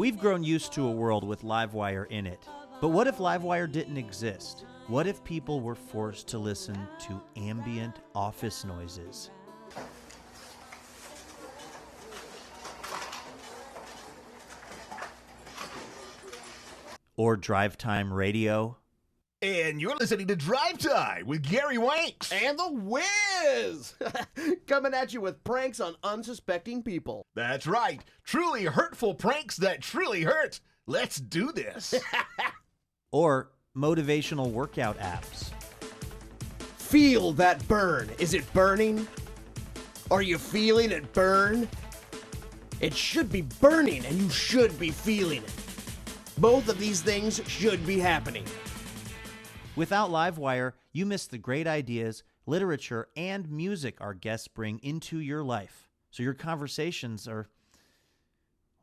We've grown used to a world with Livewire in it. But what if Livewire didn't exist? What if people were forced to listen to ambient office noises? Or drive time radio? And you're listening to Drive Time with Gary Wanks. And the Wiz! Coming at you with pranks on unsuspecting people. That's right. Truly hurtful pranks that truly hurt. Let's do this. Or motivational workout apps? Feel that burn. Is it burning? Are you feeling it burn? It should be burning and you should be feeling it. Both of these things should be happening. Without Livewire, you miss the great ideas, literature, and music our guests bring into your life. So your conversations are,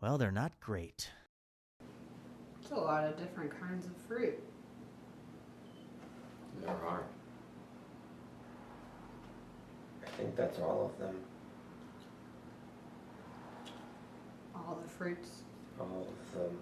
well, they're not great. There's a lot of different kinds of fruit. There are. I think that's all of them. All the fruits. All of them.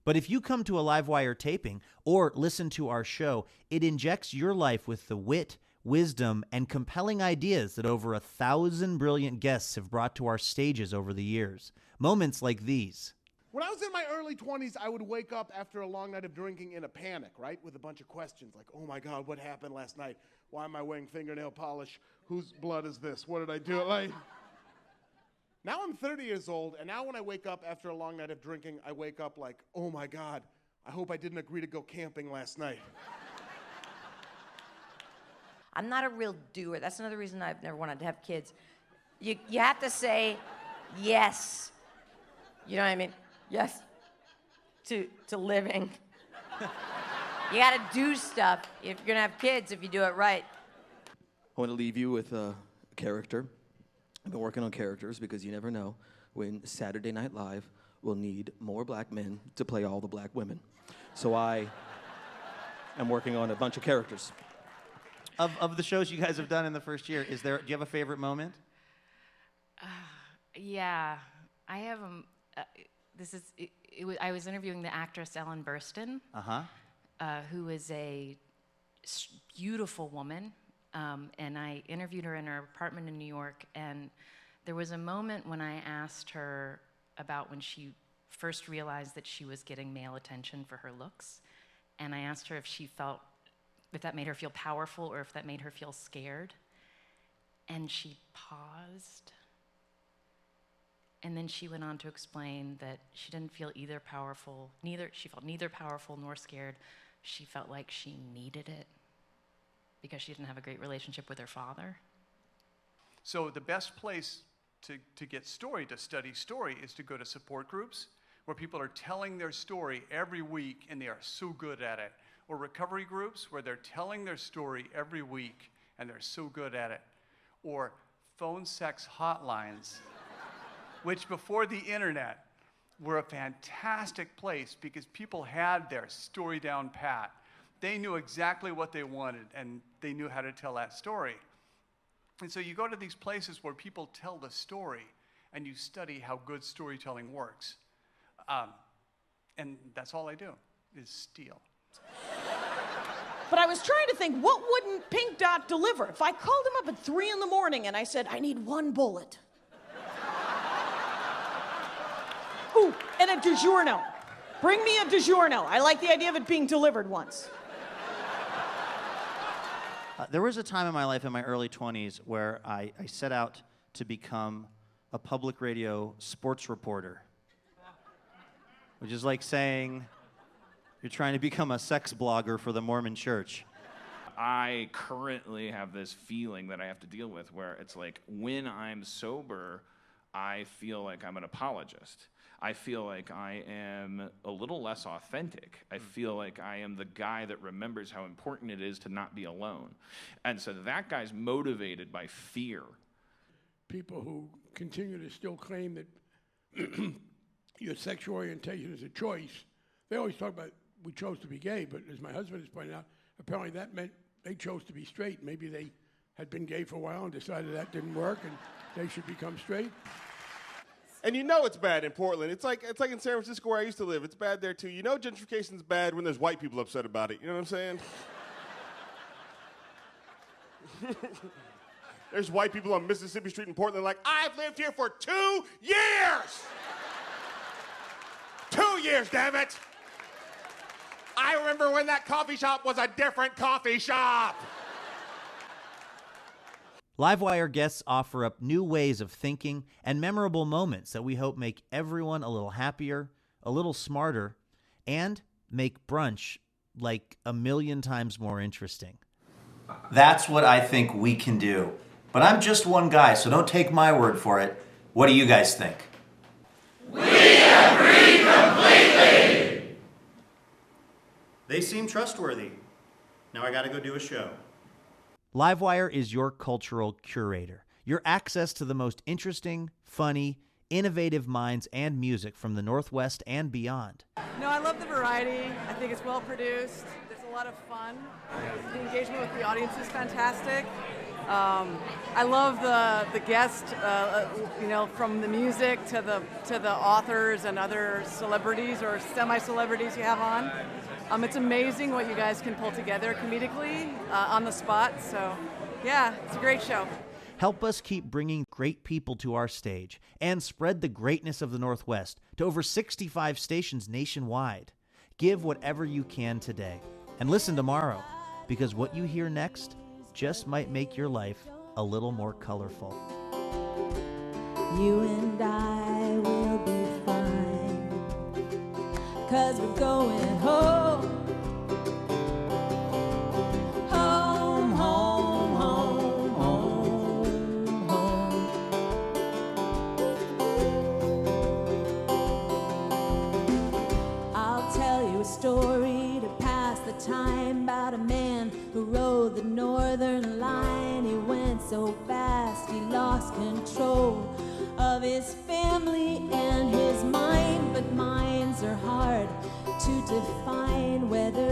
But if you come to a Livewire taping or listen to our show, it injects your life with the wit, wisdom, and compelling ideas that over 1,000 brilliant guests have brought to our stages over the years. Moments like these. When I was in my early 20s, I would wake up after a long night of drinking in a panic, right? With a bunch of questions like, oh my God, what happened last night? Why am I wearing fingernail polish? Whose blood is this? What did I do? Like, now I'm 30 years old, and now when I wake up after a long night of drinking, I wake up like, oh my God, I hope I didn't agree to go camping last night. I'm not a real doer. That's another reason I've never wanted to have kids. You have to say yes. You know what I mean? Yes to living. You got to do stuff if you're going to have kids if you do it right. I want to leave you with a character. I've been working on characters because you never know when Saturday Night Live will need more black men to play all the black women. So I am working on a bunch of characters. Of the shows you guys have done in the first year, do you have a favorite moment? Yeah, I have I was interviewing the actress Ellen Burstyn, who is a beautiful woman, and I interviewed her in her apartment in New York, and there was a moment when I asked her about when she first realized that she was getting male attention for her looks, and I asked her if that made her feel powerful or if that made her feel scared, and she paused. And then she went on to explain that she didn't feel she felt neither powerful nor scared. She felt like she needed it because she didn't have a great relationship with her father. So the best place to get to study story, is to go to support groups where people are telling their story every week and they are so good at it. Or recovery groups where they're telling their story every week and they're so good at it. Or phone sex hotlines, which before the internet were a fantastic place because people had their story down pat. They knew exactly what they wanted and they knew how to tell that story. And so you go to these places where people tell the story and you study how good storytelling works. And that's all I do, is steal. But I was trying to think, what wouldn't Pink Dot deliver? If I called him up at 3 a.m. and I said, I need 1 bullet. Ooh, and a DiGiorno. Bring me a DiGiorno. I like the idea of it being delivered once. There was a time in my life in my early 20s where I set out to become a public radio sports reporter, which is like saying you're trying to become a sex blogger for the Mormon Church. I currently have this feeling that I have to deal with where it's like when I'm sober, I feel like I'm an apologist. I feel like I am a little less authentic. I feel like I am the guy that remembers how important it is to not be alone. And so that guy's motivated by fear. People who continue to still claim that your sexual orientation is a choice, they always talk about we chose to be gay, but as my husband has pointed out, apparently that meant they chose to be straight. Maybe they had been gay for a while and decided that didn't work and they should become straight. And you know it's bad in Portland. It's like in San Francisco where I used to live. It's bad there too. You know gentrification's bad when there's white people upset about it. You know what I'm saying? There's white people on Mississippi Street in Portland like, I've lived here for 2 years! 2 years, damn it! I remember when that coffee shop was a different coffee shop! Livewire guests offer up new ways of thinking and memorable moments that we hope make everyone a little happier, a little smarter, and make brunch like a million times more interesting. That's what I think we can do. But I'm just one guy, so don't take my word for it. What do you guys think? We agree completely! They seem trustworthy. Now I gotta go do a show. Livewire is your cultural curator, your access to the most interesting, funny, innovative minds and music from the Northwest and beyond. No, I love the variety. I think it's well produced. There's a lot of fun. The engagement with the audience is fantastic. I love the guest, from the music to the authors and other celebrities or semi-celebrities you have on. It's amazing what you guys can pull together comedically on the spot. So, yeah, it's a great show. Help us keep bringing great people to our stage and spread the greatness of the Northwest to over 65 stations nationwide. Give whatever you can today and listen tomorrow, because what you hear next just might make your life a little more colorful. You and I will be fine, 'cause we're going home. Home, home, home, home, home. I'll tell you a story to pass the time about a man who rode the northern line. He went so fast he lost control of his family and his mind. But minds are hard to define, whether